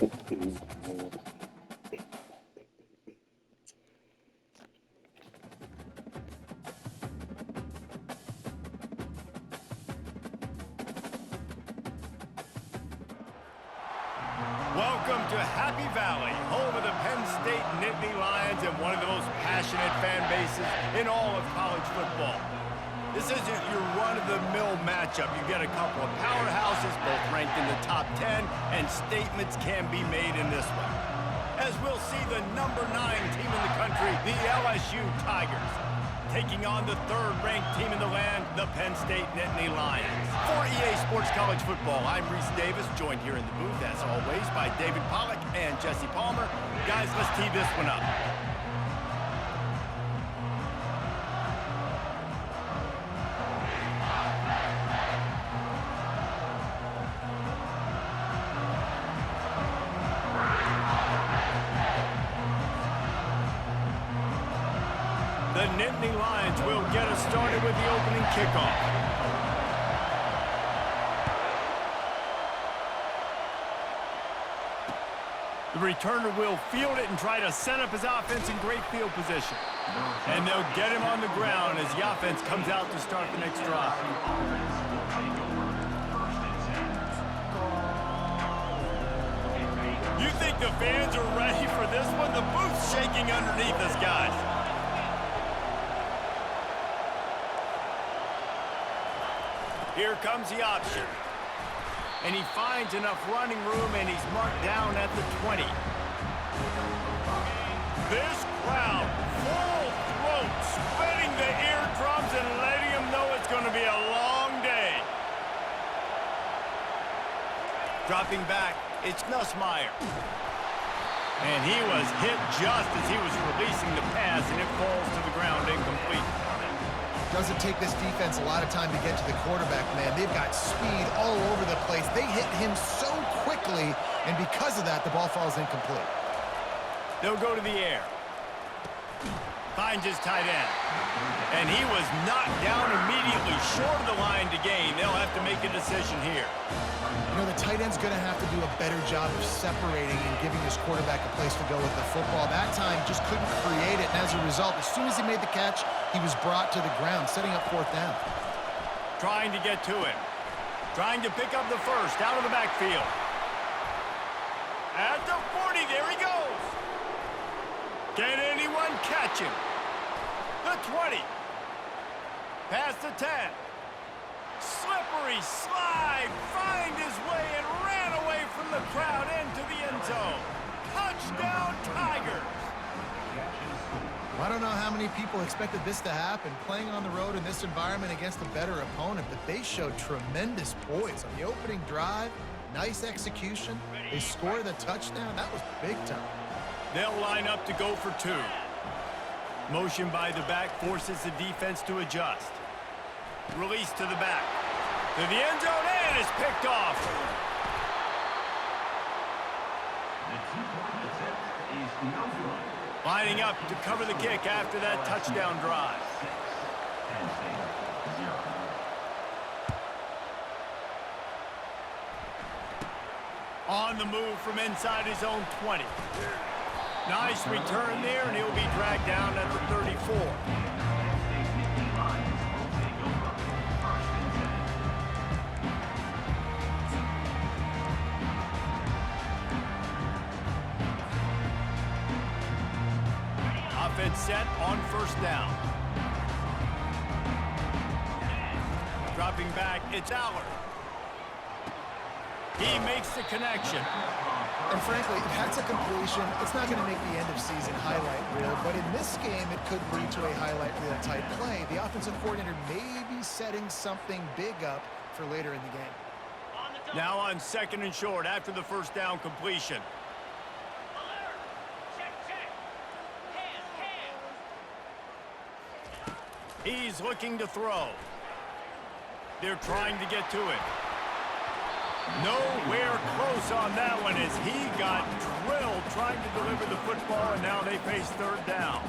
Welcome to Happy Valley, home of the Penn State Nittany Lions and one of the most passionate fan bases in all of college football. This isn't your run-of-the-mill matchup. You get a couple of powerhouses, both ranked in the top 10, and statements can be made in this one. As we'll see the #9 team in the country, the LSU Tigers, taking on the third-ranked team in the land, the Penn State Nittany Lions. For EA Sports College Football, I'm Reese Davis, joined here in the booth, as always, by David Pollack and Jesse Palmer. Guys, let's tee this one up. The Nittany Lions will get us started with the opening kickoff. The returner will field it and try to set up his offense in great field position. And they'll get him on the ground as the offense comes out to start the next drive. You think the fans are ready for this one? The booth's shaking underneath us, guys. Here comes the option. And he finds enough running room, and he's marked down at the 20. This crowd, full throat, spreading the eardrums and letting them know it's going to be a long day. Dropping back, it's Nussmeier. And he was hit just as he was releasing the pass, and it falls to the ground incomplete. Doesn't take this defense a lot of time to get to the quarterback, man. They've got speed all over the place. They hit him so quickly, and because of that, the ball falls incomplete. They'll go to the air. Finds his tight end. And he was knocked down immediately short of the line to gain. They'll have to make a decision here. You know, the tight end's going to have to do a better job of separating and giving his quarterback a place to go with the football. That time just couldn't create it, and as a result, as soon as he made the catch, he was brought to the ground, setting up fourth down. Trying to get to him. Trying to pick up the first out of the backfield. At the 40, there he goes. Can anyone catch him? The 20. Past the 10. Slippery slide, find his way and ran away from the crowd into the end zone. Touchdown, Tigers. I don't know how many people expected this to happen, playing on the road in this environment against a better opponent, but they showed tremendous poise on the opening drive. Nice execution. They scored a touchdown. That was big time. They'll line up to go for two. Motion by the back forces the defense to adjust. Release to the back. To the end zone, and it's picked off. Lining up to cover the kick after that touchdown drive. On the move from inside his own 20. Nice return there, and he'll be dragged down at the 34. Offense set on first down. Dropping back, it's Allard. He makes the connection. And frankly, if that's a completion, it's not going to make the end of season highlight reel, but in this game, it could lead to a highlight reel type play. The offensive coordinator may be setting something big up for later in the game. Now on second and short after the first down completion. He's looking to throw. They're trying to get to it. Nowhere close on that one as he got drilled trying to deliver the football, and now they face third down.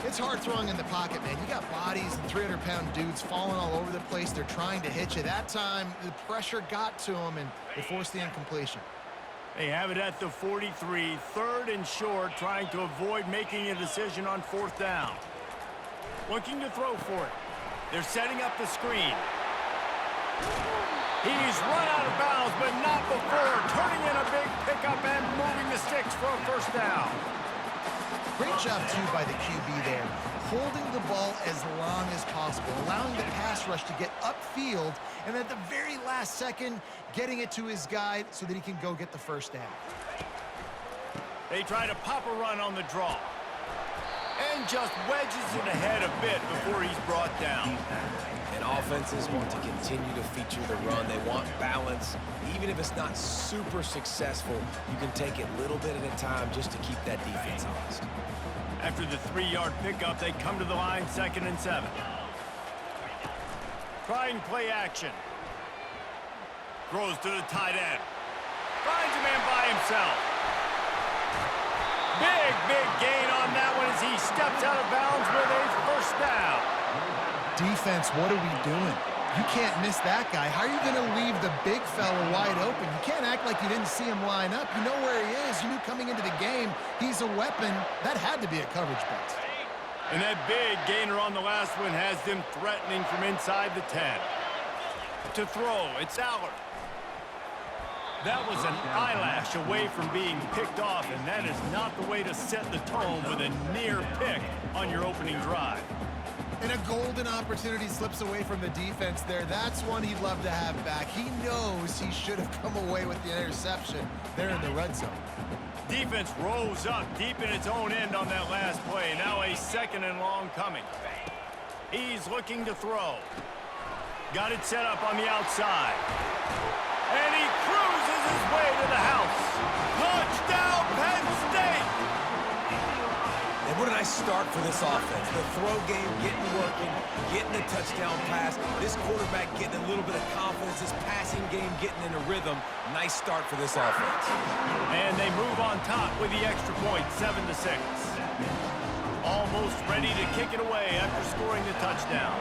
It's hard throwing in the pocket, man. You got bodies and 300-pound dudes falling all over the place. They're trying to hit you. That time, the pressure got to him, and it forced the incompletion. They have it at the 43, 3rd and short, trying to avoid making a decision on 4th down. Looking to throw for it. They're setting up the screen. He's run out of bounds, but not before turning in a big pickup and moving the sticks for a 1st down. Great job, too, by the QB there, holding the ball as long as possible, allowing the pass rush to get upfield, and at the very last second, getting it to his guy so that he can go get the 1st down. They try to pop a run on the draw. And just wedges it ahead a bit before he's brought down. And offenses want to continue to feature the run. They want balance. Even if it's not super successful, you can take it a little bit at a time just to keep that defense honest. After the 3-yard pickup, they come to the line, 2nd and 7. Trying play action. Throws to the tight end. Finds a man by himself. Big gain on that one as he steps out of bounds with a 1st down. Defense, what are we doing? You can't miss that guy. How are you going to leave the big fella wide open? You can't act like you didn't see him line up. You know where he is. You knew coming into the game he's a weapon. That had to be a coverage bust. And that big gainer on the last one has them threatening from inside the 10. To throw, it's Allard. That was an eyelash away from being picked off, and that is not the way to set the tone with a near pick on your opening drive. And a golden opportunity slips away from the defense there. That's one he'd love to have back. He knows he should have come away with the interception there in the red zone. Defense rose up deep in its own end on that last play. Now a 2nd and long coming. He's looking to throw. Got it set up on the outside. And he cruises his way to the house. Touchdown, Penn State! And what a nice start for this offense. The throw game getting working, getting the touchdown pass. This quarterback getting a little bit of confidence. This passing game getting in a rhythm. Nice start for this offense. And they move on top with the extra point, 7-6. Almost ready to kick it away after scoring the touchdown.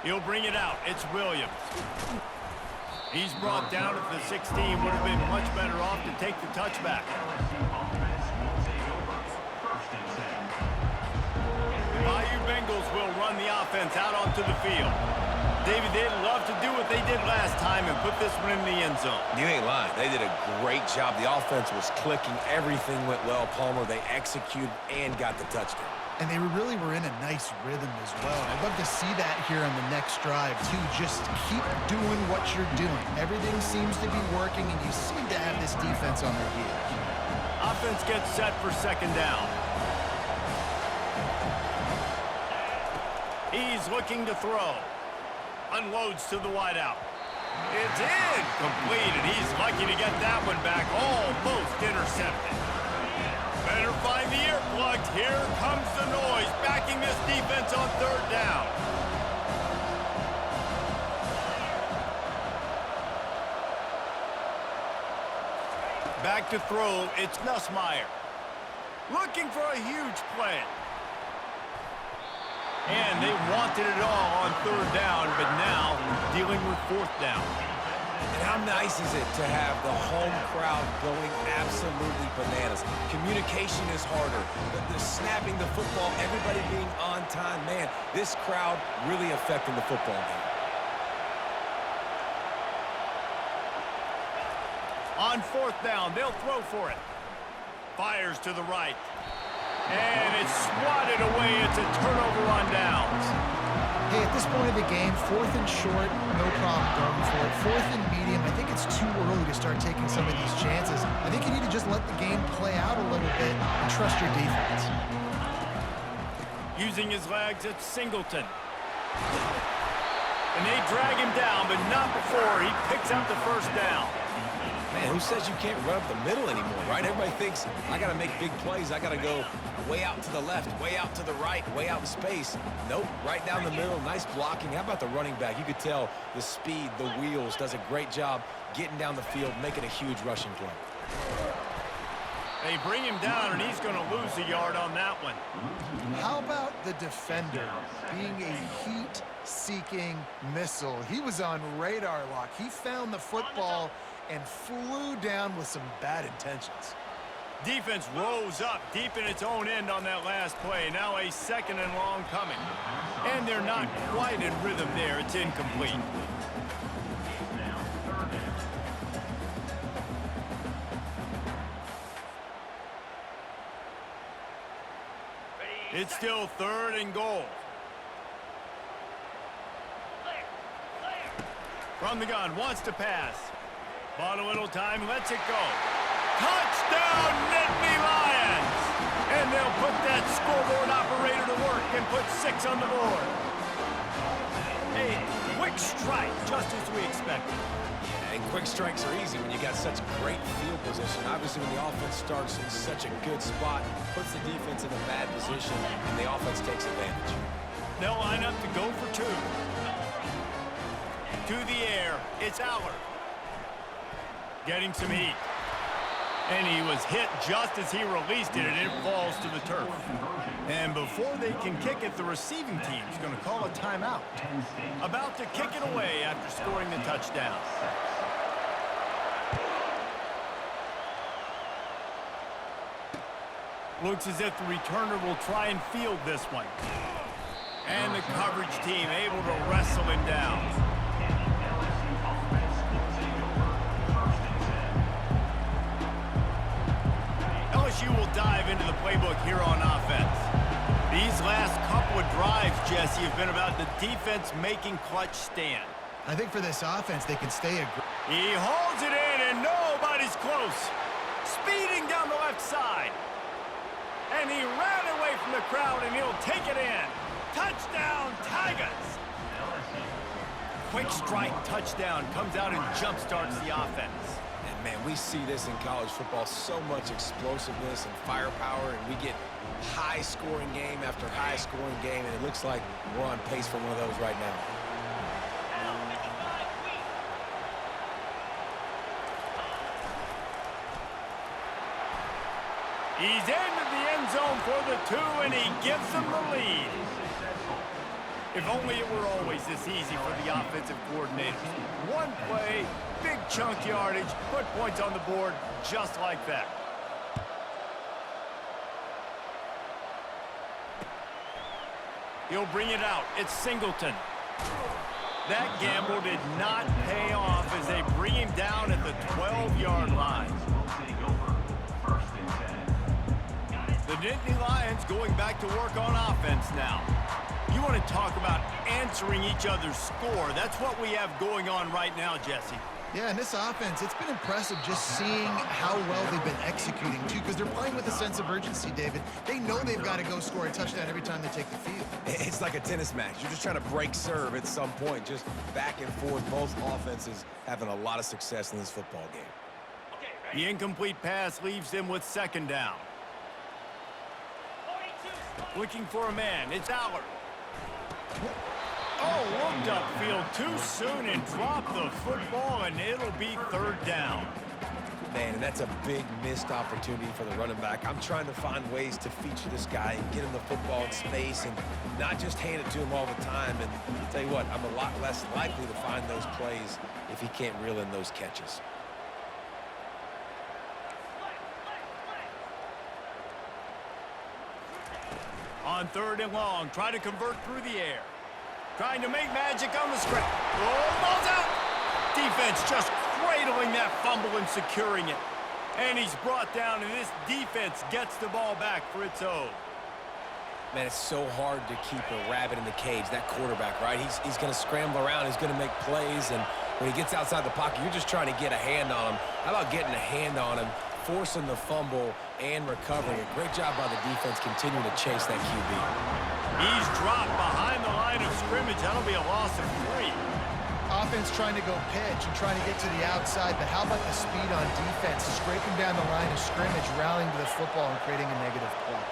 He'll bring it out. It's Williams. He's brought down at the 16. Would have been much better off to take the touchback. The Bayou Bengals will run the offense out onto the field. David, they'd love to do what they did last time and put this one in the end zone. You ain't lying. They did a great job. The offense was clicking. Everything went well, Palmer. They executed and got the touchdown. And they really were in a nice rhythm as well. I'd love to see that here on the next drive, too. Just keep doing what you're doing. Everything seems to be working, and you seem to have this defense on their heels. Offense gets set for 2nd down. He's looking to throw. Unloads to the wideout. It's incomplete, and he's lucky to get that one back. Almost intercepted. Better find the earplugs. Here comes the noise, backing this defense on 3rd down. Back to throw, it's Nussmeier. Looking for a huge play. And they wanted it all on 3rd down, but now dealing with 4th down. And how nice is it to have the home crowd going absolutely bananas? Communication is harder, but the snapping the football, everybody being on time, man, this crowd really affecting the football game. On 4th down, they'll throw for it. Fires to the right. And it's swatted away. It's a turnover on downs. Hey, at this point of the game, 4th and short, no problem going for it. 4th and medium, I think it's too early to start taking some of these chances. I think you need to just let the game play out a little bit and trust your defense. Using his legs, it's Singleton. And they drag him down, but not before he picks up the 1st down. Man, who says you can't run up the middle anymore, right? Everybody thinks, I got to make big plays. I got to go way out to the left, way out to the right, way out in space. Nope, right down the middle, nice blocking. How about the running back? You could tell the speed, the wheels, does a great job getting down the field, making a huge rushing play. They bring him down, and he's going to lose a yard on that one. How about the defender being a heat-seeking missile? He was on radar lock. He found the football and flew down with some bad intentions. Defense rose up deep in its own end on that last play. Now a 2nd and long coming. And they're not quite in rhythm there. It's incomplete. It's still 3rd and goal. From the gun, wants to pass. Bought a little time, lets it go. Touchdown, Nittany Lions! And they'll put that scoreboard operator to work and put 6 on the board. A quick strike, just as we expected. Yeah, and quick strikes are easy when you got such great field position. Obviously, when the offense starts in such a good spot, puts the defense in a bad position, and the offense takes advantage. They'll line up to go for 2. To the air, it's Aller. Getting some heat. And he was hit just as he released it, and it falls to the turf. And before they can kick it, the receiving team's going to call a timeout. About to kick it away after scoring the touchdown. Looks as if the returner will try and field this one. And the coverage team able to wrestle him down. LSU will dive into the playbook here on offense. These last couple of drives, Jesse, have been about the defense making clutch stand. I think for this offense, they can stay aggressive. He holds it in, and nobody's close. Speeding down the left side. And he ran away from the crowd, and he'll take it in. Touchdown, Tigers! Quick strike touchdown comes out and jumpstarts the offense. And, man, we see this in college football, so much explosiveness and firepower, and we get high-scoring game after high-scoring game, and it looks like we're on pace for one of those right now. He's into the end zone for the 2, and he gives them the lead. If only it were always this easy for the offensive coordinators. One play, big chunk yardage, put points on the board just like that. He'll bring it out. It's Singleton. That gamble did not pay off as they bring him down at the 12-yard line. The Nittany Lions going back to work on offense now. You want to talk about answering each other's score. That's what we have going on right now, Jesse. Yeah, and this offense, it's been impressive just seeing how well they've been executing, too, because they're playing with a sense of urgency, David. They know they've got to go score a touchdown every time they take the field. It's like a tennis match. You're just trying to break serve at some point, just back and forth. Both offenses having a lot of success in this football game. The incomplete pass leaves them with 2nd down. Looking for a man. It's Aller. Oh, looked upfield too soon and dropped the football, and it'll be 3rd down. Man, and that's a big missed opportunity for the running back. I'm trying to find ways to feature this guy and get him the football in space and not just hand it to him all the time. And I'll tell you what, I'm a lot less likely to find those plays if he can't reel in those catches. On 3rd and long, try to convert through the air. Trying to make magic on the scrap. Oh, ball's out! Defense just cradling that fumble and securing it. And he's brought down, and this defense gets the ball back for its own. Man, it's so hard to keep a rabbit in the cage, that quarterback, right? He's going to scramble around. He's going to make plays, and when he gets outside the pocket, you're just trying to get a hand on him. How about getting a hand on him, forcing the fumble, and recovering it? Great job by the defense continuing to chase that QB. He's dropped behind the line of scrimmage. That'll be a loss of 3. Offense trying to go pitch and trying to get to the outside, but how about the speed on defense? Scraping down the line of scrimmage, rallying to the football, and creating a negative play.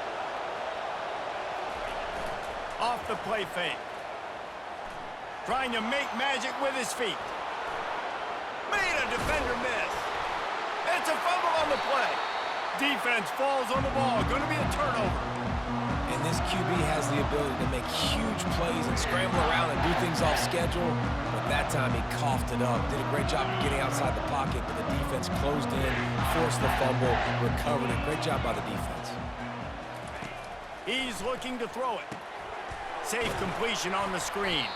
Off the play fake. Trying to make magic with his feet. Made a defender miss. It's a fumble on the play. defense falls on the ball. Going to be a turnover. And this QB has the ability to make huge plays and scramble around and do things off schedule. But that time he coughed it up. Did a great job of getting outside the pocket, but the defense closed in, forced the fumble, recovered it. Great job by the defense. He's looking to throw it. Safe completion on the screen.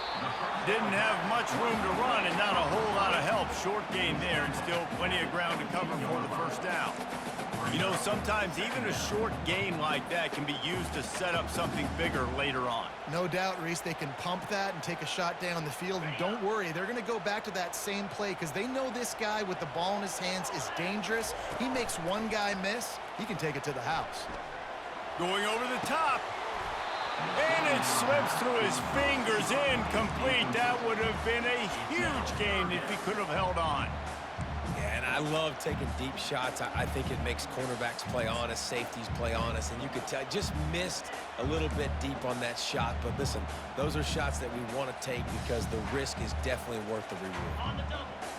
Didn't have much room to run and not a whole lot of help. Short gain there and still plenty of ground to cover for the first down. You know, sometimes even a short gain like that can be used to set up something bigger later on. No doubt, Reese, they can pump that and take a shot down the field. And don't worry, they're going to go back to that same play because they know this guy with the ball in his hands is dangerous. He makes one guy miss, he can take it to the house. Going over the top. And it slips through his fingers, incomplete. That would have been a huge gain if he could have held on. Yeah, and I love taking deep shots. I think it makes cornerbacks play honest, safeties play honest, and you could tell just missed a little bit deep on that shot. But listen, those are shots that we want to take because the risk is definitely worth the reward.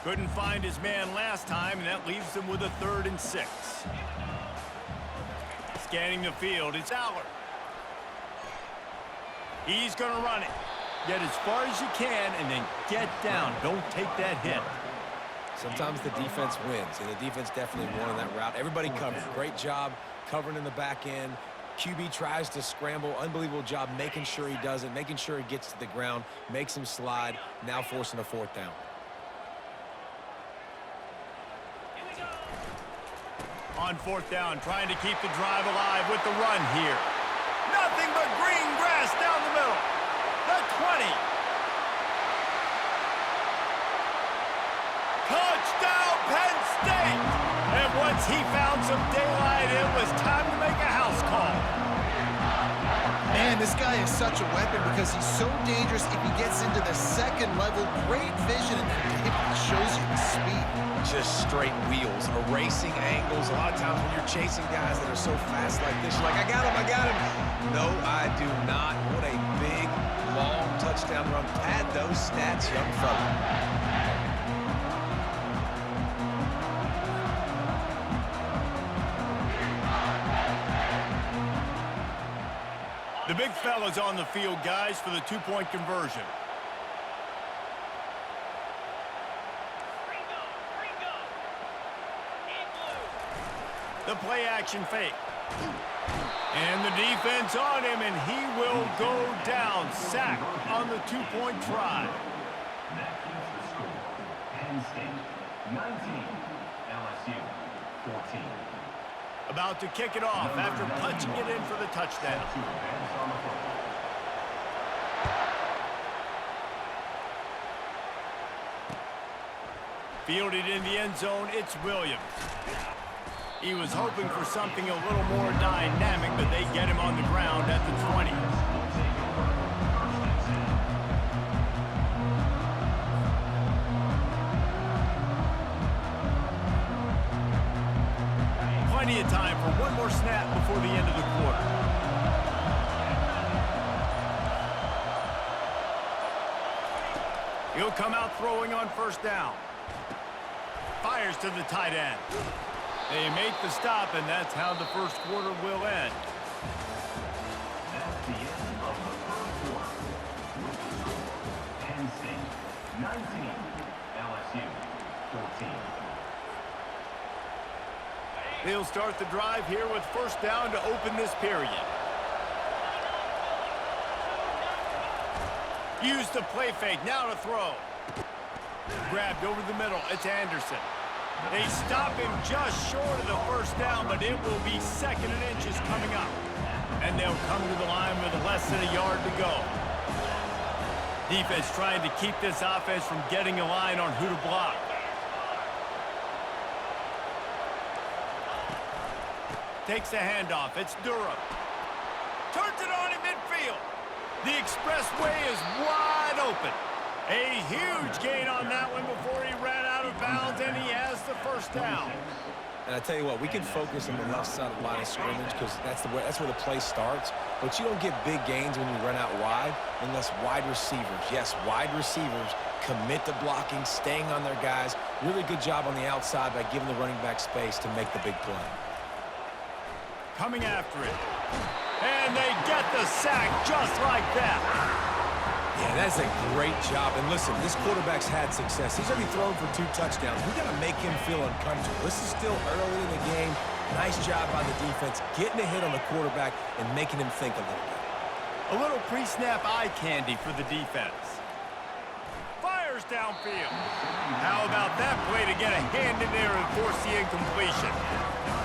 Couldn't find his man last time, and that leaves him with a 3rd and 6. Scanning the field, it's Aller. He's going to run it. Get as far as you can and then get down. Don't take that hit. Sometimes the defense wins, and the defense definitely won on that route. Everybody covered. Great job covering in the back end. QB tries to scramble. Unbelievable job making sure he does it, making sure he gets to the ground, makes him slide, now forcing a 4th down. On 4th down, trying to keep the drive alive with the run here. Nothing but green grass down the middle. The 20. Touchdown, Penn State! And once he found some daylight, it was time to make a house call. Man, this guy is such a weapon because he's so dangerous if he gets into the 2nd level. Great vision, and then it shows you the speed. Just straight wheels, erasing angles. A lot of times when you're chasing guys that are so fast like this, you're like, I got him. No, I do not. What a big, long touchdown run. Pad those stats, young fella. The big fella's on the field, guys, for the 2-point conversion. The play-action fake. And the defense on him, and he will go down. Sack on the 2-point try. Penn State, 19. LSU, 14. About to kick it off after punching it in for the touchdown. Fielded in the end zone, it's Williams. He was hoping for something a little more dynamic, but they get him on the ground at the 20. Plenty of time for one more snap before the end of the quarter. He'll come out throwing on 1st down. Fires to the tight end. They make the stop, and that's how the 1st quarter will end. That's the end of the 1st quarter. Penn State, 19. LSU, 14. They'll start the drive here with 1st down to open this period. Use the play fake, now to throw. Grabbed over the middle, it's Anderson. They stop him just short of the 1st down, but it will be 2nd and inches coming up. And they'll come to the line with less than a yard to go. Defense trying to keep this offense from getting a line on who to block. Takes the handoff. It's Durham. Turns it on in midfield. The expressway is wide open. A huge gain on that one before he ran out of bounds, and he has the 1st down. And I tell you what, we can focus on the left side of the line of scrimmage because that's where the play starts. But you don't get big gains when you run out wide unless wide receivers, yes, wide receivers commit to blocking, staying on their guys. Really good job on the outside by giving the running back space to make the big play. coming after it. And they get the sack just like that. Yeah, that's a great job. And listen, this quarterback's had success. He's already thrown for 2 touchdowns. We got to make him feel uncomfortable. This is still early in the game. Nice job by the defense, getting a hit on the quarterback and making him think a little bit. A little pre-snap eye candy for the defense. Fires downfield. How about that play to get a hand in there and force the incompletion?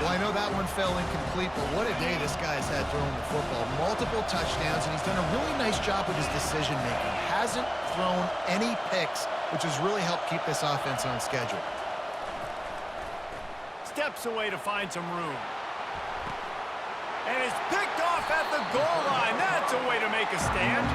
Well, I know that one fell incomplete, but what a day this guy's had throwing the football. Multiple touchdowns, and he's done a really nice job with his decision-making. Hasn't thrown any picks, which has really helped keep this offense on schedule. Steps away to find some room. And it's picked off at the goal line. That's a way to make a stand.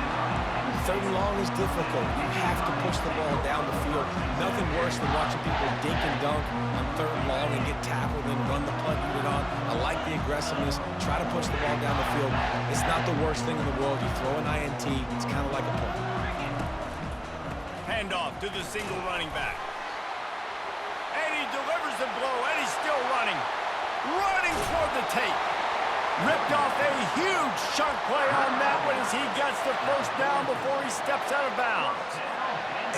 3rd and long is difficult. You have to push the ball down the field. Nothing worse than watching people dink and dunk on 3rd and long and get tackled and run the punt unit on. I like the aggressiveness. Try to push the ball down the field. It's not the worst thing in the world. You throw an INT, it's kind of like a punt. Handoff to the single running back. And he delivers the blow, and he's still running. Running toward the tape. Ripped off a huge chunk play on that one as he gets the first down before he steps out of bounds.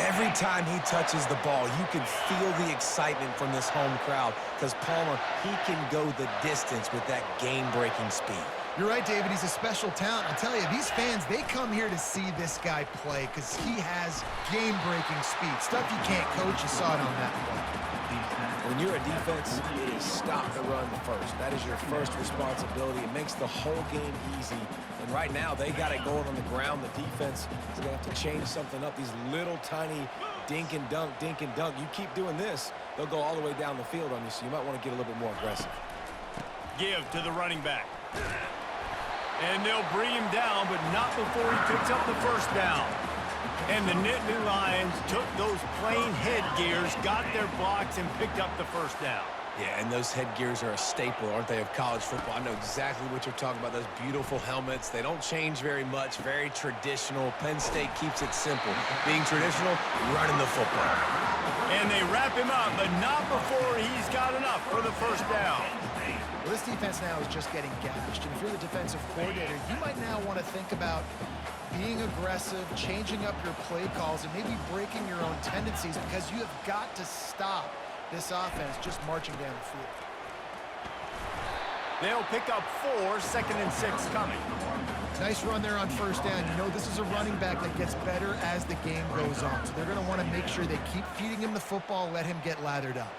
Every time he touches the ball, you can feel the excitement from this home crowd because Palmer, he can go the distance with that game-breaking speed. You're right, David. He's a special talent. I'll tell you, these fans, they come here to see this guy play because he has game-breaking speed. Stuff you can't coach. You saw it on that play. When you're a defense, it is stop the run first. That is your first responsibility. It makes the whole game easy. And right now, they got it going on the ground. The defense is going to have to change something up. These little tiny dink and dunk, dink and dunk. You keep doing this, they'll go all the way down the field on you, so you might want to get a little bit more aggressive. Give to the running back. And they'll bring him down, but not before he picks up the first down. And the Nittany Lions took those plain headgears, got their blocks, and picked up the first down. Yeah, and those headgears are a staple, aren't they, of college football? I know exactly what you're talking about, those beautiful helmets. They don't change very much, very traditional. Penn State keeps it simple. Being traditional, running the football. And they wrap him up, but not before he's got enough for the first down. Well, this defense now is just getting gashed. And if you're the defensive coordinator, you might now want to think about being aggressive, changing up your play calls, and maybe breaking your own tendencies because you have got to stop this offense just marching down the field. They'll pick up 4, 2nd and 6 coming. Nice run there on first down. You know this is a running back that gets better as the game goes on. So they're going to want to make sure they keep feeding him the football, let him get lathered up.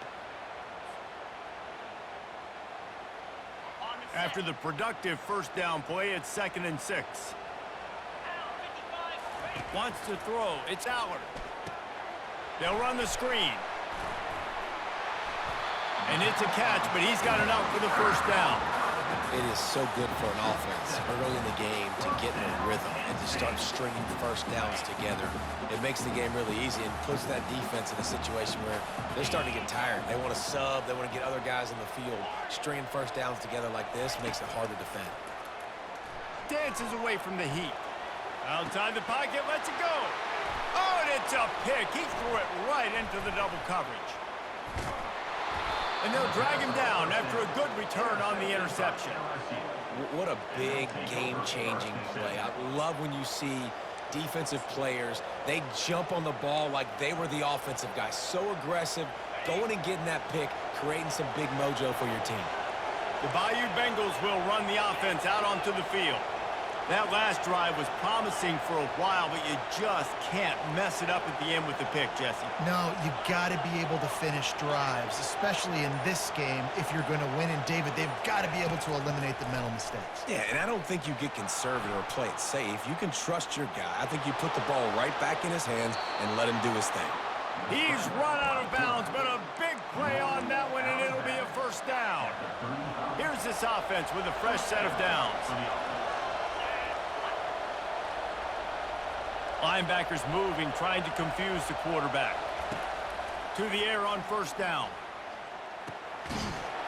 After the productive first down play, it's 2nd and 6. Wants to throw. It's Allard. They'll run the screen. And it's a catch, but he's got enough for the first down. It is so good for an offense early in the game to get in a rhythm and to start stringing first downs together. It makes the game really easy and puts that defense in a situation where they're starting to get tired. They want to sub. They want to get other guys in the field. Stringing first downs together like this makes it hard to defend. Dances away from the heat. Outside the pocket, lets it go. Oh, and it's a pick. He threw it right into the double coverage. And they'll drag him down after a good return on the interception. What a big game-changing play. I love when you see defensive players, they jump on the ball like they were the offensive guy. So aggressive, going and getting that pick, creating some big mojo for your team. The Bayou Bengals will run the offense out onto the field. That last drive was promising for a while, but you just can't mess it up at the end with the pick, Jesse. No, you got to be able to finish drives, especially in this game if you're going to win. And, David, they've got to be able to eliminate the mental mistakes. Yeah, and I don't think you get conservative or play it safe. You can trust your guy. I think you put the ball right back in his hands and let him do his thing. He's run out of bounds, but a big play on that one, and it'll be a first down. Here's this offense with a fresh set of downs. Linebackers moving, trying to confuse the quarterback. To the air on first down.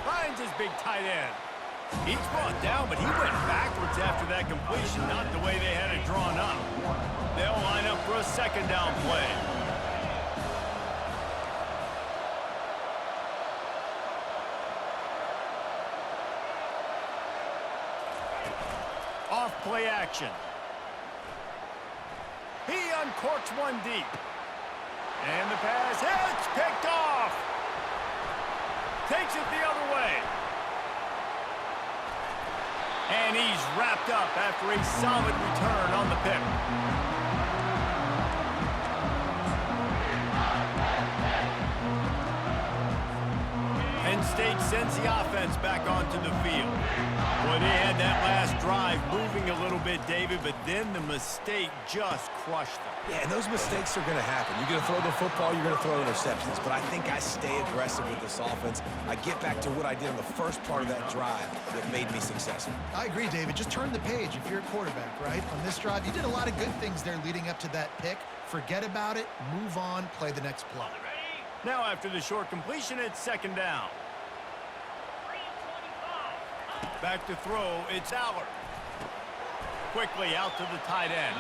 Finds his big tight end. He's brought down, but he went backwards after that completion, not the way they had it drawn up. They'll line up for a second down play. play action. He uncorks one deep. And the pass, it's picked off. Takes it the other way. And he's wrapped up after a solid return on the pick. Penn State sends the offense back onto the field. Boy, they had that last drive moving a little bit, David, but then the mistake just crushed them. Yeah, and those mistakes are going to happen. You're going to throw the football, you're going to throw interceptions. But I think I stay aggressive with this offense. I get back to what I did in the first part of that drive that made me successful. I agree, David. Just turn the page if you're a quarterback, right? On this drive, you did a lot of good things there leading up to that pick. Forget about it, move on, play the next play. Now after the short completion, it's second down. Back to throw, it's Allard. Quickly out to the tight end.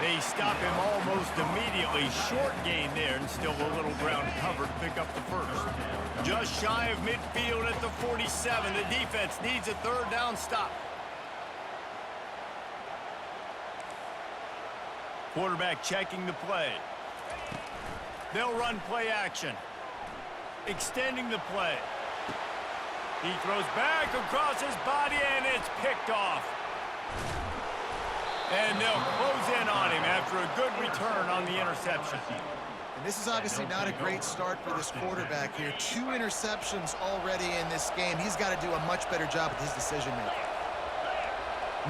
They stop him almost immediately. Short gain there, and still a little ground to cover to pick up the first. Just shy of midfield at the 47. The defense needs a third down stop. Quarterback checking the play. They'll run play action. Extending the play. He throws back across his body, and it's picked off. And they'll close in on him after a good return on the interception. And this is obviously not a great start for this quarterback here. 2 interceptions already in this game. He's got to do a much better job with his decision-making.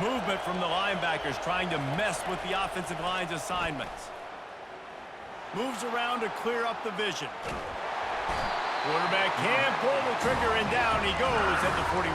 Movement from the linebackers trying to mess with the offensive line's assignments. Moves around to clear up the vision. Quarterback can pull the trigger, and down he goes at the 41.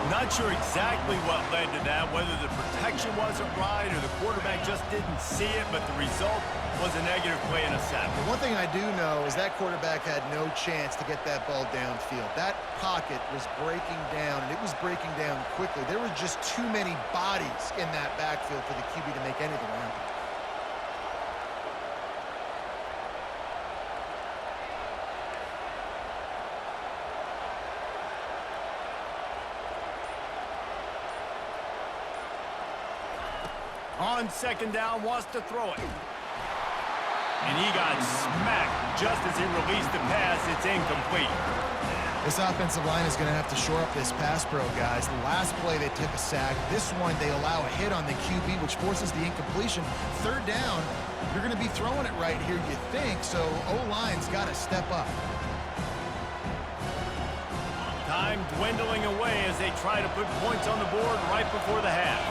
Not sure exactly what led to that, whether the protection wasn't right or the quarterback just didn't see it, but the result was a negative play and a sack. One thing I do know is that quarterback had no chance to get that ball downfield. That pocket was breaking down, and it was breaking down quickly. There were just too many bodies in that backfield for the QB to make anything happen. On second down, wants to throw it. And he got smacked just as he released the pass. It's incomplete. This offensive line is going to have to shore up this pass pro, guys. The last play, they took a sack. This one, they allow a hit on the QB, which forces the incompletion. Third down, you're going to be throwing it right here, you think, so O-line's got to step up. Time dwindling away as they try to put points on the board right before the half.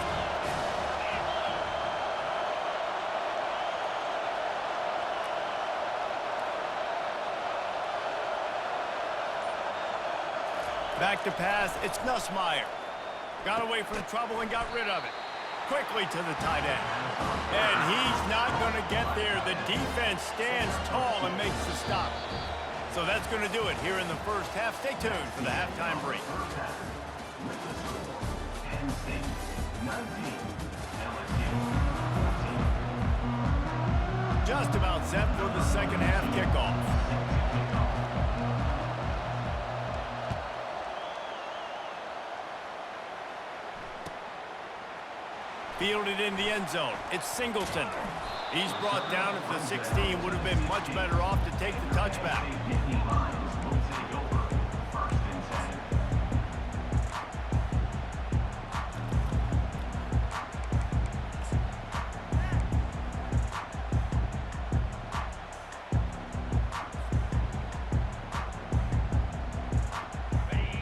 Back to pass, it's Nussmeier. Got away from trouble and got rid of it. Quickly to the tight end. And he's not going to get there. The defense stands tall and makes the stop. So that's going to do it here in the first half. Stay tuned for the halftime break. Penn State 19, LSU 14. Just about set for the second half kickoff. Fielded in the end zone. It's Singleton. He's brought down at the 16. Would have been much better off to take the touchback.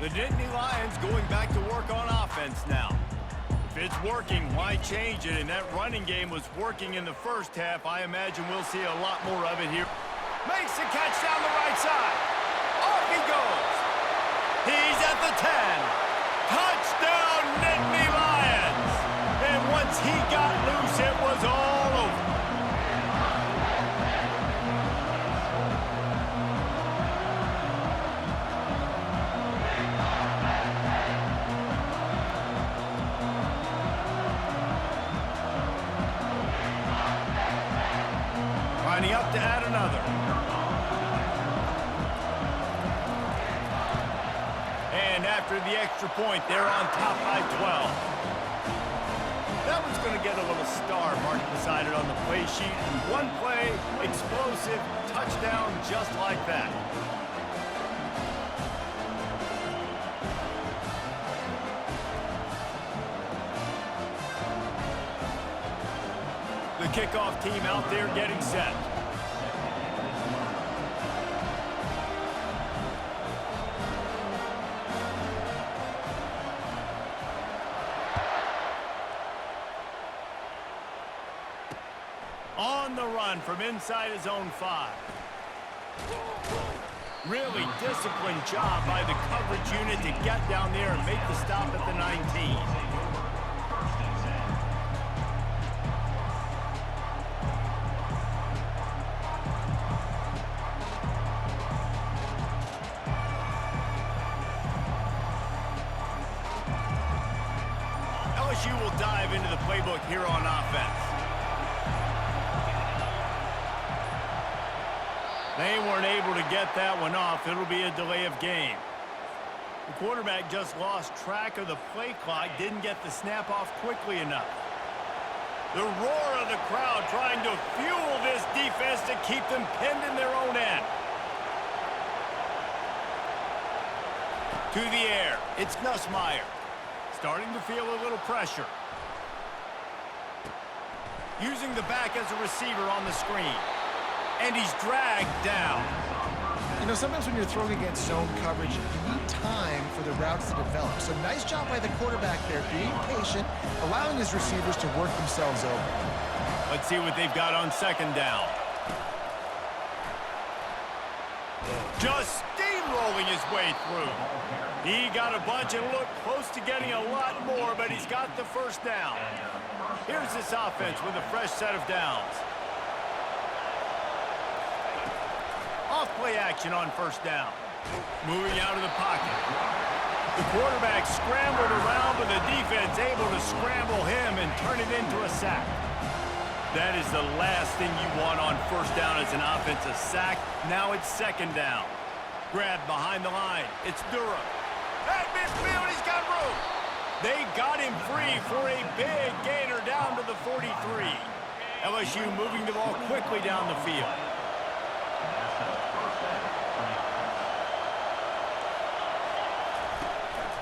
The Nittany Lions going back to work on offense now. If it's working, why change it? And that running game was working in the first half. I imagine we'll see a lot more of it here. Makes the catch down the right side. Off he goes. He's at the 10. Touchdown, Nittany Lions. And once he got loose, it was all over. Lining up to add another. And after the extra point, they're on top by 12. going to get a little star marked beside it on the play sheet. One play, explosive, touchdown just like that. The kickoff team out there getting set. On the run from inside his own 5. Really disciplined job by the coverage unit to get down there and make the stop at the 19. LSU will dive into the playbook here on offense. They weren't able to get that one off. It'll be a delay of game. The quarterback just lost track of the play clock, didn't get the snap off quickly enough. The roar of the crowd trying to fuel this defense to keep them pinned in their own end. To the air, it's Nussmeier. Starting to feel a little pressure. Using the back as a receiver on the screen. And he's dragged down. You know, sometimes when you're throwing against zone coverage, you need time for the routes to develop. So nice job by the quarterback there, being patient, allowing his receivers to work themselves over. Let's see what they've got on second down. Just steamrolling his way through. He got a bunch and looked close to getting a lot more, but he's got the first down. Here's this offense with a fresh set of downs. Off-play action on first down. Moving out of the pocket. The quarterback scrambled around, but the defense able to scramble him and turn it into a sack. That is the last thing you want on first down as an offensive sack. Now it's second down. Grabbed behind the line. It's Durham. At midfield, he's got room. They got him free for a big gainer down to the 43. LSU moving the ball quickly down the field.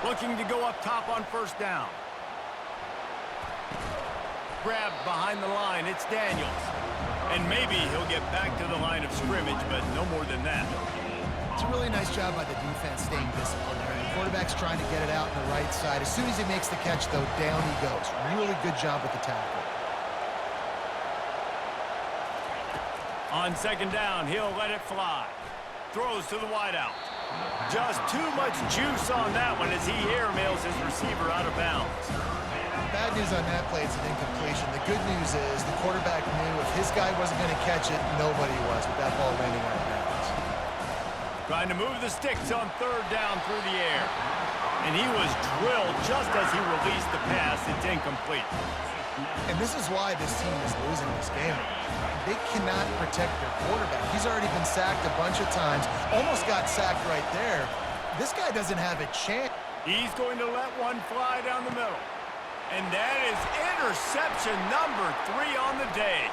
Looking to go up top on first down. Grabbed behind the line, it's Daniels. And maybe he'll get back to the line of scrimmage, but no more than that. It's a really nice job by the defense staying disciplined there. The quarterback's trying to get it out on the right side. As soon as he makes the catch, though, down he goes. Really good job with the tackle. On second down, he'll let it fly. Throws to the wideout. Just too much juice on that one as he airmails his receiver out of bounds. Bad news on that play, it's an incompletion. The good news is the quarterback knew if his guy wasn't going to catch it, nobody was with that ball landing out of bounds. Trying to move the sticks on third down through the air. And he was drilled just as he released the pass. It's incomplete. And this is why this team is losing this game. They cannot protect their quarterback. He's already been sacked a bunch of times. Almost got sacked right there. This guy doesn't have a chance. He's going to let one fly down the middle. And that is interception number 3 on the day.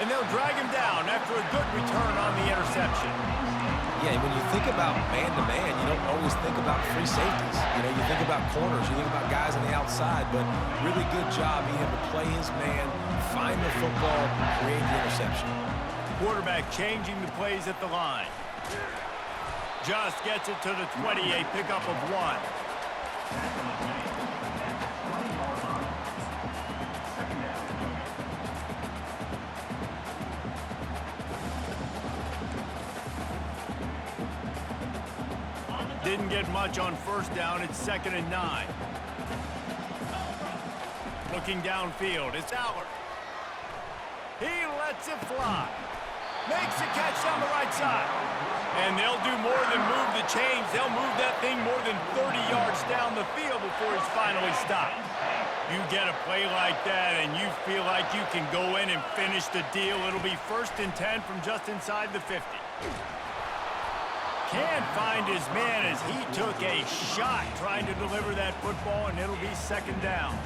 And they'll drag him down after a good return on the interception. Yeah, when you think about man-to-man, you don't always think about free safeties. You know, you think about corners, you think about guys on the outside, but really good job being able to play his man, find the football, create the interception. Quarterback changing the plays at the line. Just gets it to the 20, a pickup of 1. Didn't get much on first down. It's 2nd and 9. Looking downfield, it's Allard. He lets it fly. Makes the catch down the right side. And they'll do more than move the chains. They'll move that thing more than 30 yards down the field before he's finally stopped. You get a play like that and you feel like you can go in and finish the deal. It'll be 1st and 10 from just inside the 50. Can't find his man as he took a shot trying to deliver that football, and it'll be second down.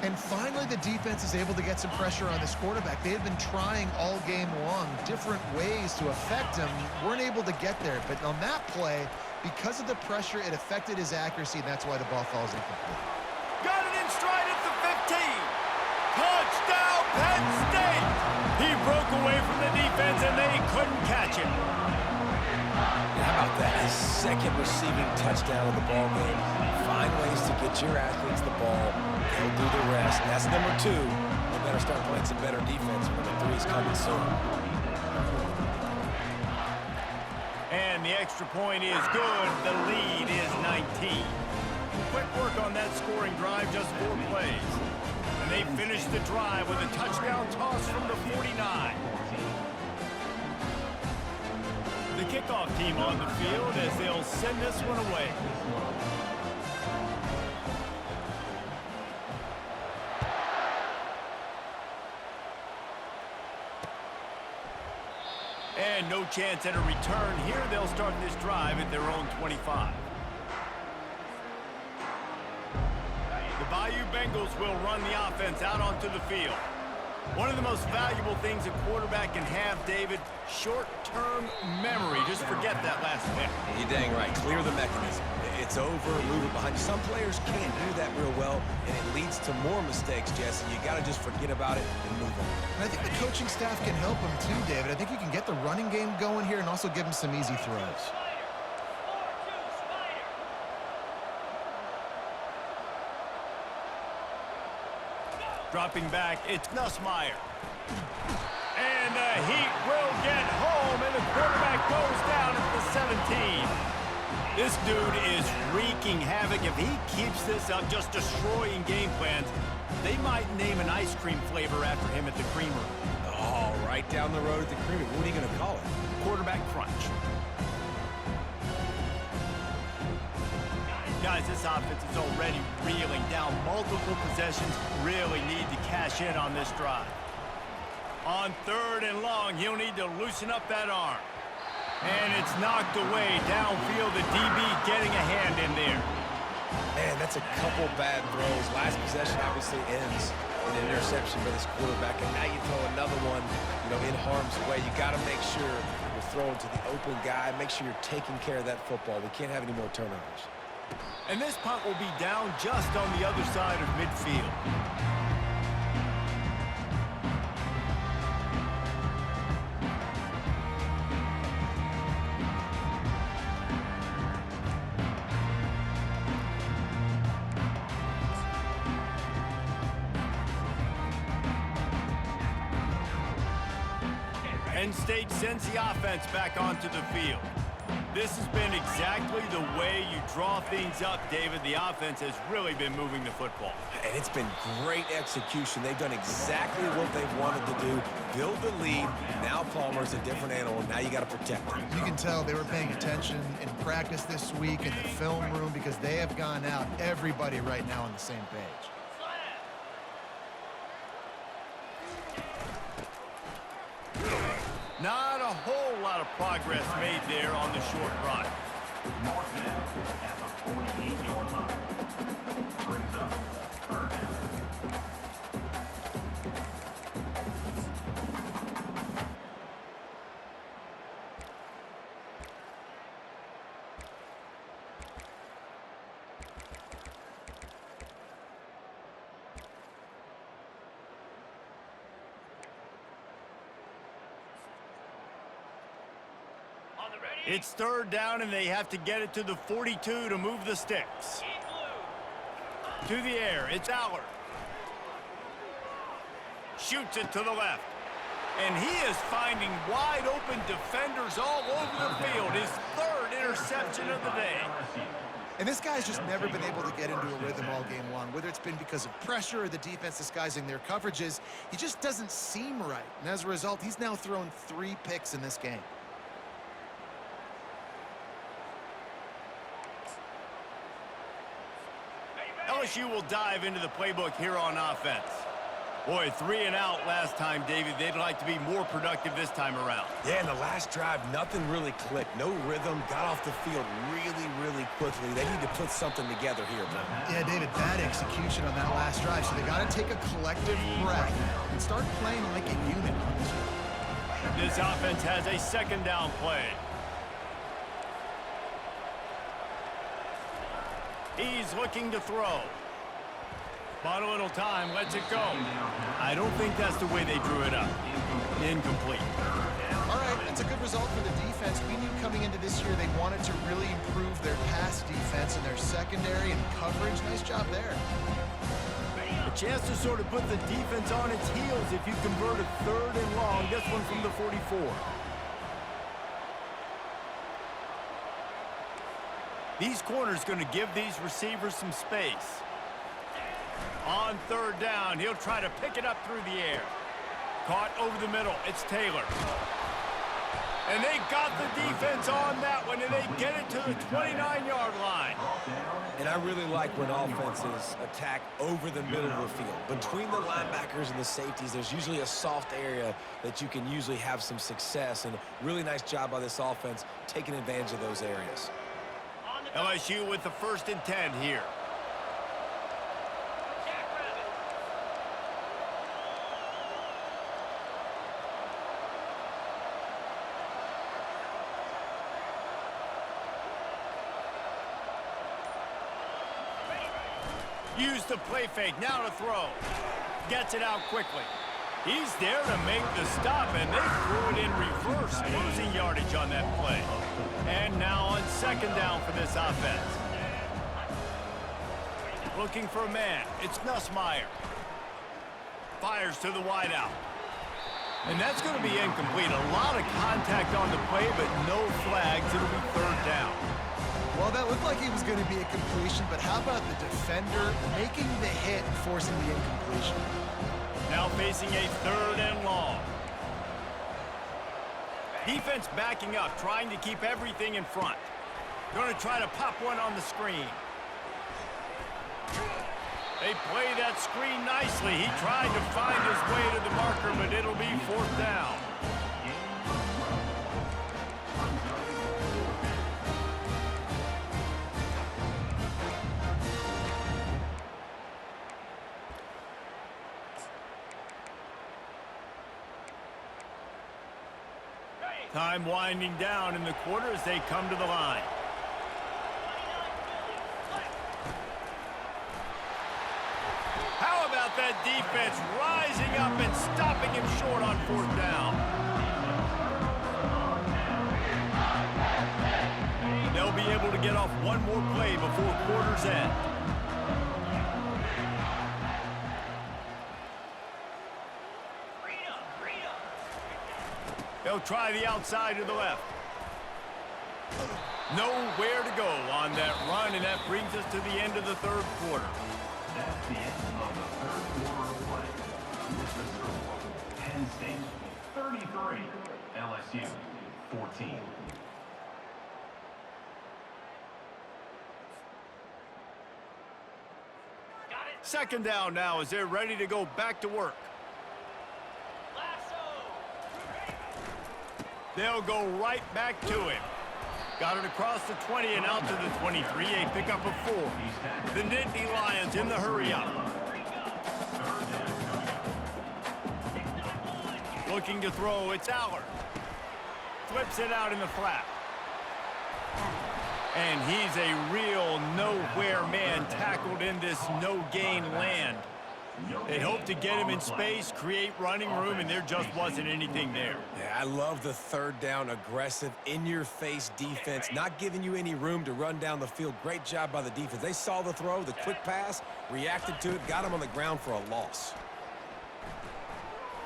And finally, the defense is able to get some pressure on this quarterback. They had been trying all game long different ways to affect him. Weren't able to get there. But on that play, because of the pressure, it affected his accuracy, and that's why the ball falls incomplete. Got it in stride at the 15. Touchdown, Penn State! He broke away from the defense, and they couldn't catch him. How about that? His second receiving touchdown of the ball game. Find ways to get your athletes the ball. They'll do the rest. That's number 2. They better start playing some better defense when number 3 is coming soon. And the extra point is good. The lead is 19. Quick work on that scoring drive, just 4 plays. And they finish the drive with a touchdown toss from the 49. The kickoff team on the field as they'll send this one away. And no chance at a return here. They'll start this drive at their own 25. The Bayou Bengals will run the offense out onto the field. One of the most valuable things a quarterback can have, David, short-term memory. Just forget that last pick. You're dang right. Clear the mechanism. It's over, move it behind you. Some players can't do that real well, and it leads to more mistakes, Jesse. You got to just forget about it and move on. And I think the coaching staff can help him too, David. I think you can get the running game going here and also give him some easy throws. Dropping back, it's Nussmeier. And the Heat will get home, and the quarterback goes down at the 17. This dude is wreaking havoc. If he keeps this up, just destroying game plans, they might name an ice cream flavor after him at the creamery. Oh, right down the road at the creamery. What are you going to call it? Quarterback crunch. Guys, this offense is already reeling down multiple possessions. Really need to cash in on this drive. On 3rd and long, he'll need to loosen up that arm. And it's knocked away downfield. The DB getting a hand in there. Man, that's a couple bad throws. Last possession obviously ends in an interception for this quarterback. And now you throw another one, in harm's way. You got to make sure you're throwing to the open guy. Make sure you're taking care of that football. We can't have any more turnovers. And this punt will be down just on the other side of midfield. Penn State sends the offense back onto the field. This has been exactly the way you draw things up, David. The offense has really been moving the football. And it's been great execution. They've done exactly what they've wanted to do. Build the lead. Now Palmer's a different animal. Now you got to protect him. You can tell they were paying attention in practice this week in the film room because they have gone out, everybody right now on the same page. Not a whole lot of progress made there on the short run. Mark now at the 48-yard line. Brings up 3rd down. It's 3rd down, and they have to get it to the 42 to move the sticks. To the air, it's Allard. Shoots it to the left. And he is finding wide-open defenders all over the field. His 3rd interception of the day. And this guy's just never been able to get into a rhythm all game long, whether it's been because of pressure or the defense disguising their coverages. He just doesn't seem right. And as a result, he's now thrown 3 picks in this game. LSU will dive into the playbook here on offense. Boy, 3 and out last time, David. They'd like to be more productive this time around. Yeah, in the last drive, nothing really clicked. No rhythm, got off the field really, really quickly. They need to put something together here, bro. Yeah, David, bad execution on that last drive. So they got to take a collective breath and start playing like a unit on this one. This offense has a second down play. He's looking to throw. Bought a little time, lets it go. I don't think that's the way they drew it up. Incomplete. All right, that's a good result for the defense. We knew coming into this year they wanted to really improve their pass defense and their secondary and coverage. Nice job there. A chance to sort of put the defense on its heels if you convert a 3rd and long. This one from the 44. These corners going to give these receivers some space. On 3rd down, he'll try to pick it up through the air. Caught over the middle. It's Taylor. And they got the defense on that one, and they get it to the 29-yard line. And I really like when offenses attack over the middle of the field. Between the linebackers and the safeties, there's usually a soft area that you can usually have some success. And a really nice job by this offense taking advantage of those areas. LSU with the 1st and 10 here. Use the play fake, now to throw. Gets it out quickly. He's there to make the stop, and they threw it in reverse, losing yardage on that play. And now on 2nd down for this offense. Looking for a man, it's Nussmeier. Fires to the wideout. And that's going to be incomplete. A lot of contact on the play, but no flags. It'll be 3rd down. Well, that looked like it was going to be a completion, but how about the defender making the hit and forcing the incompletion? Now facing a 3rd and long. Defense backing up, trying to keep everything in front. Going to try to pop one on the screen. They play that screen nicely. He tried to find his way to the marker, but it'll be 4th down. Time winding down in the quarter as they come to the line. How about that defense rising up and stopping him short on 4th down? They'll be able to get off one more play before quarter's end. They'll try the outside to the left. Nowhere to go on that run, and that brings us to the end of the 3rd quarter. That's the end of the 3rd quarter of play. With the score, Penn State 33, LSU 14. Second down now as they're ready to go back to work. They'll go right back to him. Got it across the 20 and out to the 23. A pickup of 4. The Nittany Lions in the hurry-up. Looking to throw, it's Aller. Flips it out in the flat. And he's a real nowhere man tackled in this no-gain land. They hoped to get him in space, create running room, and there just wasn't anything there. Yeah, I love the 3rd down, aggressive, in-your-face defense, not giving you any room to run down the field. Great job by the defense. They saw the throw, the quick pass, reacted to it, got him on the ground for a loss.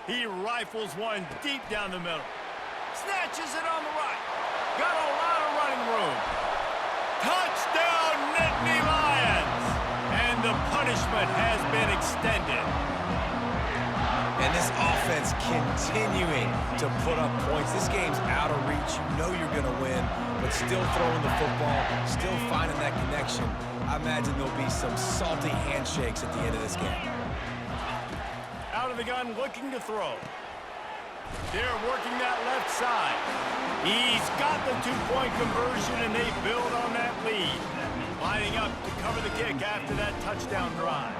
He rifles one deep down the middle. Snatches it on the right. Got a lot of running room. Touchdown, Nittany Lions! And the punishment has been extended. And this offense continuing to put up points. This game's out of reach. You know you're going to win, but still throwing the football, still finding that connection. I imagine there'll be some salty handshakes at the end of this game. Out of the gun looking to throw. They're working that left side. He's got the two-point conversion, and they build on that lead. Lining up to cover the kick after that touchdown drive.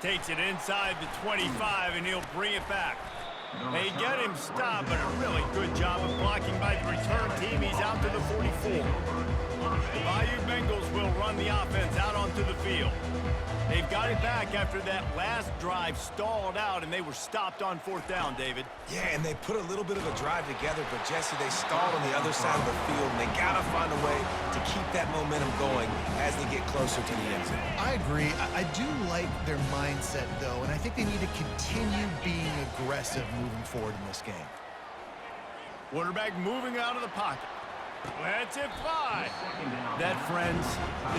Takes it inside the 25, and he'll bring it back. They get him stopped, but a really good job of blocking by the return team. He's out to the 44. The Bayou Bengals will run the offense out onto the field. They've got it back after that last drive stalled out, and they were stopped on 4th down, David. Yeah, and they put a little bit of a drive together, but Jesse, they stalled on the other side of the field, and they got to find a way to keep that momentum going as they get closer to the end zone. I agree. I do like their mindset, though, and I think they need to continue being aggressive moving forward in this game. Quarterback moving out of the pocket. Lets it fly. That, friends,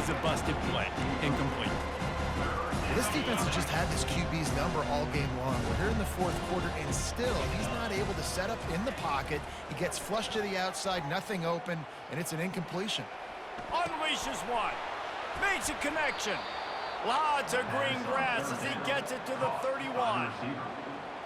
is a busted play. Incomplete. This defense has just had this QB's number all game long. We're here in the 4th quarter, and still, he's not able to set up in the pocket. He gets flushed to the outside, nothing open, and it's an incompletion. Unleashes one. Makes a connection. Lots of green grass as he gets it to the 31.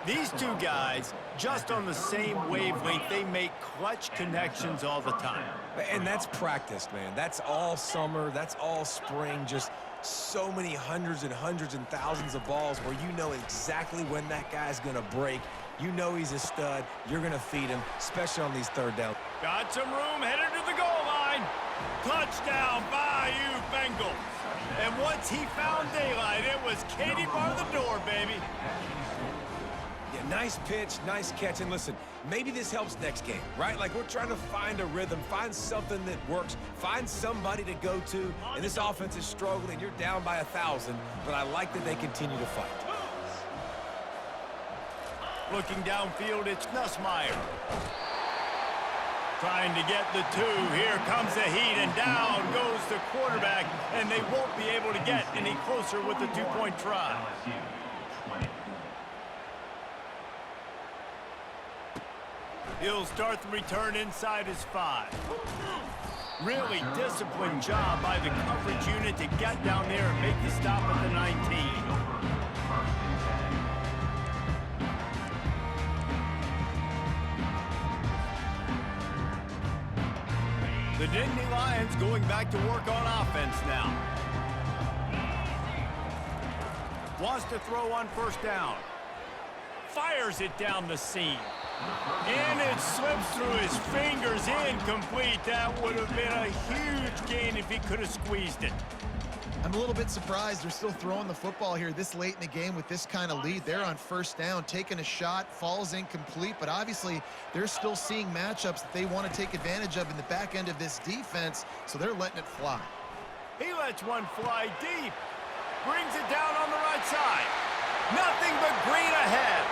These two guys, just on the same wavelength, they make clutch connections all the time. And that's practiced, man. That's all summer. That's all spring. Just so many hundreds and thousands of balls where you know exactly when that guy's going to break. You know he's a stud. You're going to feed him, especially on these 3rd downs. Got some room, headed to the goal line. Touchdown, Bayou Bengals. And once he found daylight, it was Katie bar the door, baby. Yeah, nice pitch, nice catch. And listen, maybe this helps next game, right? Like, we're trying to find a rhythm, find something that works, find somebody to go to. And this offense is struggling. You're down by 1,000, but I like that they continue to fight. Looking downfield, it's Nussmeier. Trying to get the 2. Here comes the heat, and down goes the quarterback, and they won't be able to get any closer with the 2-point try. He'll start the return inside his 5. Really disciplined job by the coverage unit to get down there and make the stop at the 19. The Nittany Lions going back to work on offense now. Wants to throw on 1st down. Fires it down the seam. And it slips through his fingers, incomplete. That would have been a huge gain if he could have squeezed it. I'm a little bit surprised they're still throwing the football here this late in the game with this kind of lead. They're on 1st down, taking a shot, falls incomplete, but obviously they're still seeing matchups that they want to take advantage of in the back end of this defense, so they're letting it fly. He lets one fly deep. Brings it down on the right side. Nothing but green ahead.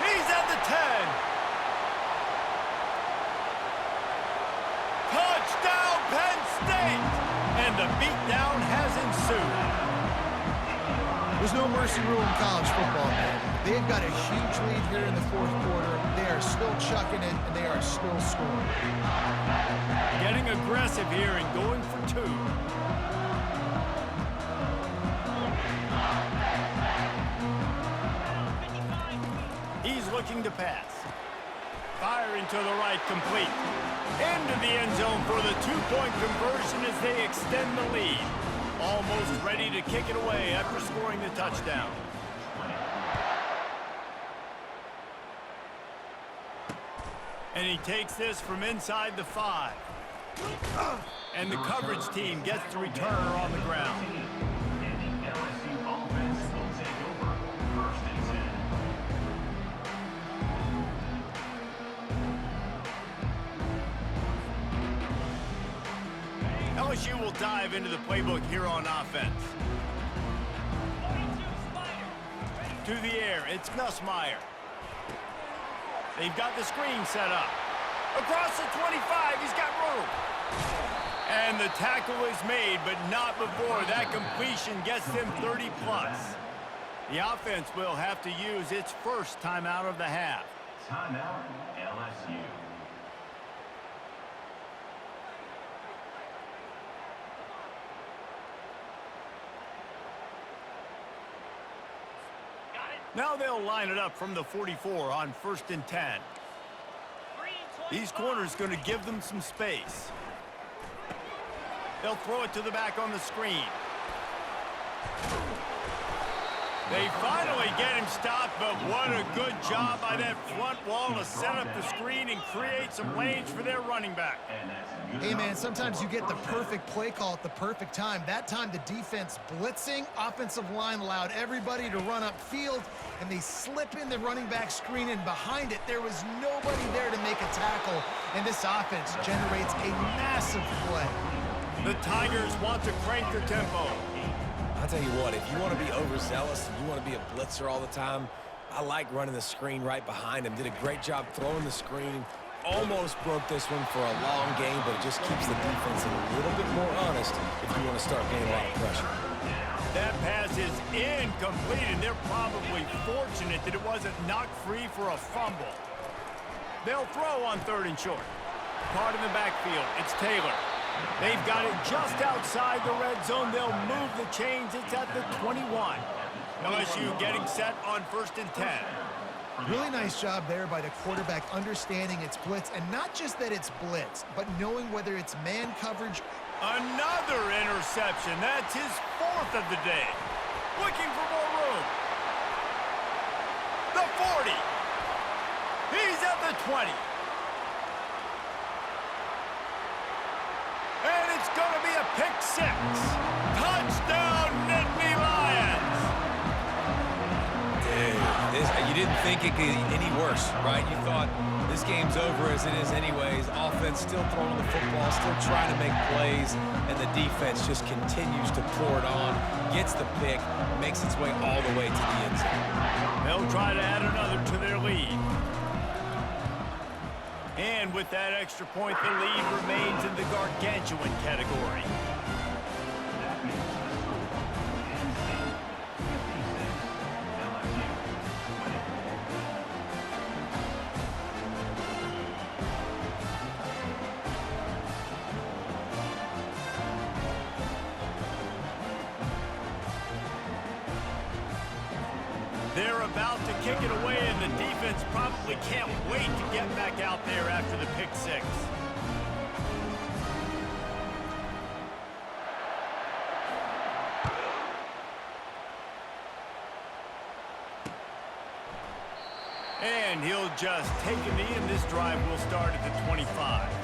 He's at the 10. Touchdown, Penn State! And the beatdown has ensued. There's no mercy rule in college football, man. They've got a huge lead here in the 4th quarter. They are still chucking it, and they are still scoring. Getting aggressive here and going for 2. He's looking to pass. Firing to the right, complete. Into the end zone for the 2-point conversion as they extend the lead. Almost ready to kick it away after scoring the touchdown. And he takes this from inside the 5. And the coverage team gets the returner on the ground. LSU will dive into the playbook here on offense. To the air, it's Nussmeier. They've got the screen set up. Across the 25, he's got room. And the tackle is made, but not before that completion gets them 30+. The offense will have to use its first timeout of the half. Timeout, LSU. Now they'll line it up from the 44 on 1st and 10. These corners going to give them some space. They'll throw it to the back on the screen. They finally get him stopped, but what a good job by that front wall to set up the screen and create some lanes for their running back. Hey, man, sometimes you get the perfect play call at the perfect time. That time, the defense blitzing, offensive line allowed everybody to run upfield, and they slip in the running back screen, and behind it, there was nobody there to make a tackle, and this offense generates a massive play. The Tigers want to crank the tempo. I'll tell you what, if you want to be overzealous and you want to be a blitzer all the time, I like running the screen right behind him. Did a great job throwing the screen. Almost broke this one for a long game, but it just keeps the defense a little bit more honest if you want to start getting a lot of pressure. That pass is incomplete, and they're probably fortunate that it wasn't knocked free for a fumble. They'll throw on 3rd and short. Caught in the backfield. It's Taylor. They've got it just outside the red zone. They'll move the chains. It's at the 21. LSU getting set on 1st and 10. Really nice job there by the quarterback understanding it's blitz, and not just that it's blitz, but knowing whether it's man coverage. Another interception. That's his 4th of the day. Looking for more room. The 40. He's at the 20. And it's going to be a pick 6. Touchdown, Nittany Lions. Dude, you didn't think it could get any worse, right? You thought this game's over as it is anyways. Offense still throwing the football, still trying to make plays, and the defense just continues to pour it on, gets the pick, makes its way all the way to the end zone. They'll try to add another to their lead. And with that extra point, the lead remains in the gargantuan category. They're about to kick it away, and the defense probably can't wait to get back out there after the pick 6. And he'll just take a knee, and this drive will start at the 25.